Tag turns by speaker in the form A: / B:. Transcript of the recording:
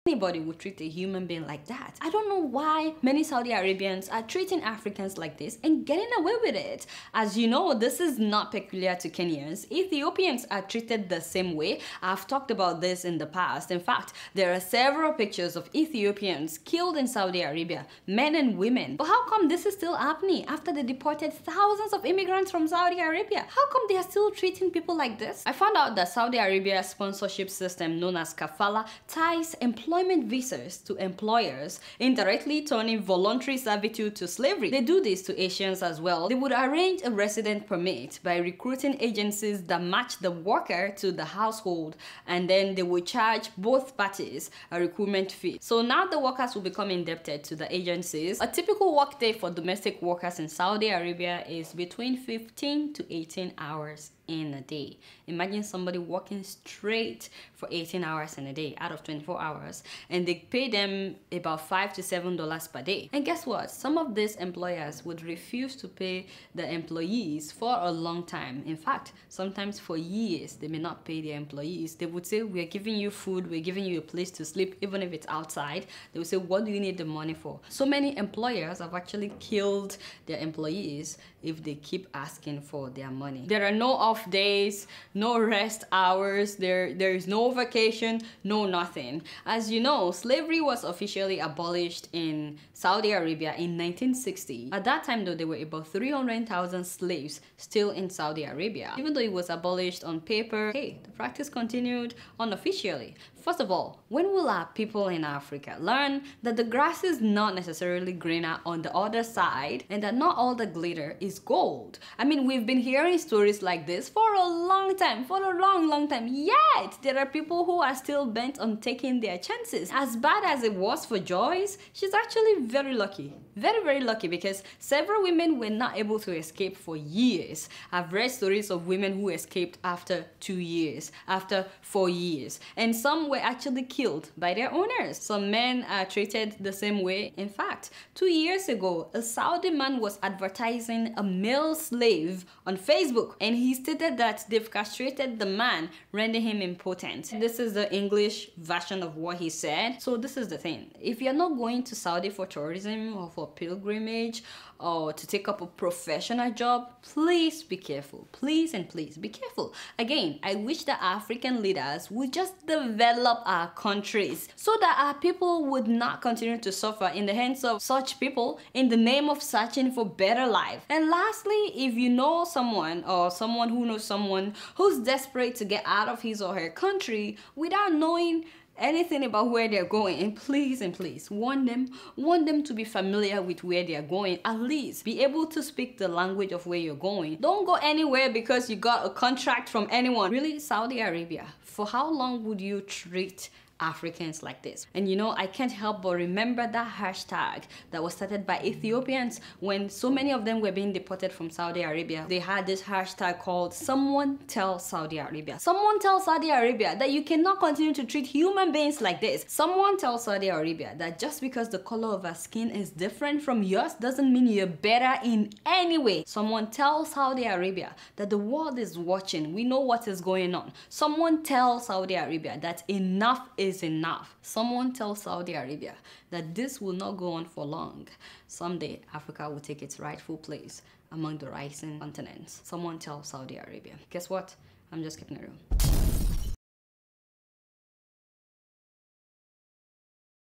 A: anybody would treat a human being like that. I don't know why many Saudi Arabians are treating Africans like this and getting away with it. As you know, this is not peculiar to Kenyans. Ethiopians are treated the same way. I've talked about this in the past. In fact, there are several pictures of Ethiopians killed in Saudi Arabia, men and women. But how come this is still happening after they deported thousands of immigrants from Saudi Arabia? How come they are still treating people like this? I found out that Saudi Arabia's sponsorship system known as kafala ties employment visas to employers, indirectly turning voluntary servitude to slavery. They do this to Asians as well. They would arrange a resident permit by recruiting agencies that match the worker to the household, and then they would charge both parties a recruitment fee. So now the workers will become indebted to the agencies. A typical work day for domestic workers in Saudi Arabia is between 15 to 18 hours in a day. Imagine somebody working straight for 18 hours in a day out of 24 hours, and they pay them about $5 to $7 per day. And guess what? Some of these employers would refuse to pay the employees for a long time. In fact, sometimes for years they may not pay their employees. They would say, we're giving you food, we're giving you a place to sleep, even if it's outside. They would say, what do you need the money for? So many employers have actually killed their employees if they keep asking for their money. There are no off days, no rest hours, there is no vacation, no nothing. As you know, slavery was officially abolished in Saudi Arabia in 1960. At that time though, there were about 300,000 slaves still in Saudi Arabia. Even though it was abolished on paper, hey, the practice continued unofficially. First of all, when will our people in Africa learn that the grass is not necessarily greener on the other side and that not all the glitter is gold? I mean, we've been hearing stories like this for a long time, for a long time, yet there are people who are still bent on taking their chances. As bad as it was for Joyce, she's actually very lucky. Very lucky, because several women were not able to escape for years. I've read stories of women who escaped after 2 years, after 4 years, and some were actually killed by their owners. Some men are treated the same way. In fact, 2 years ago, a Saudi man was advertising a male slave on Facebook, and he stated that they've castrated the man, rendering him impotent. This is the English version of what he said. So this is the thing. If you're not going to Saudi for tourism or for pilgrimage or to take up a professional job, please be careful. Please and please be careful. Again, I wish that African leaders would just develop our countries so that our people would not continue to suffer in the hands of such people in the name of searching for better life. And lastly, if you know someone or someone who knows someone who's desperate to get out of his or her country without knowing anything about where they're going, and please warn them to be familiar with where they're going. At least be able to speak the language of where you're going. Don't go anywhere because you got a contract from anyone. Really, Saudi Arabia, for how long would you treat Africans like this? And you know, I can't help but remember that hashtag that was started by Ethiopians when so many of them were being deported from Saudi Arabia. They had this hashtag called "Someone Tell Saudi Arabia." Someone tell Saudi Arabia that you cannot continue to treat human beings like this. Someone tell Saudi Arabia that just because the color of our skin is different from yours doesn't mean you're better in any way. Someone tell Saudi Arabia that the world is watching. We know what is going on. Someone tell Saudi Arabia that enough is enough. Someone tell Saudi Arabia that this will not go on for long. Someday, Africa will take its rightful place among the rising continents. Someone tell Saudi Arabia. Guess what? I'm just keeping it real.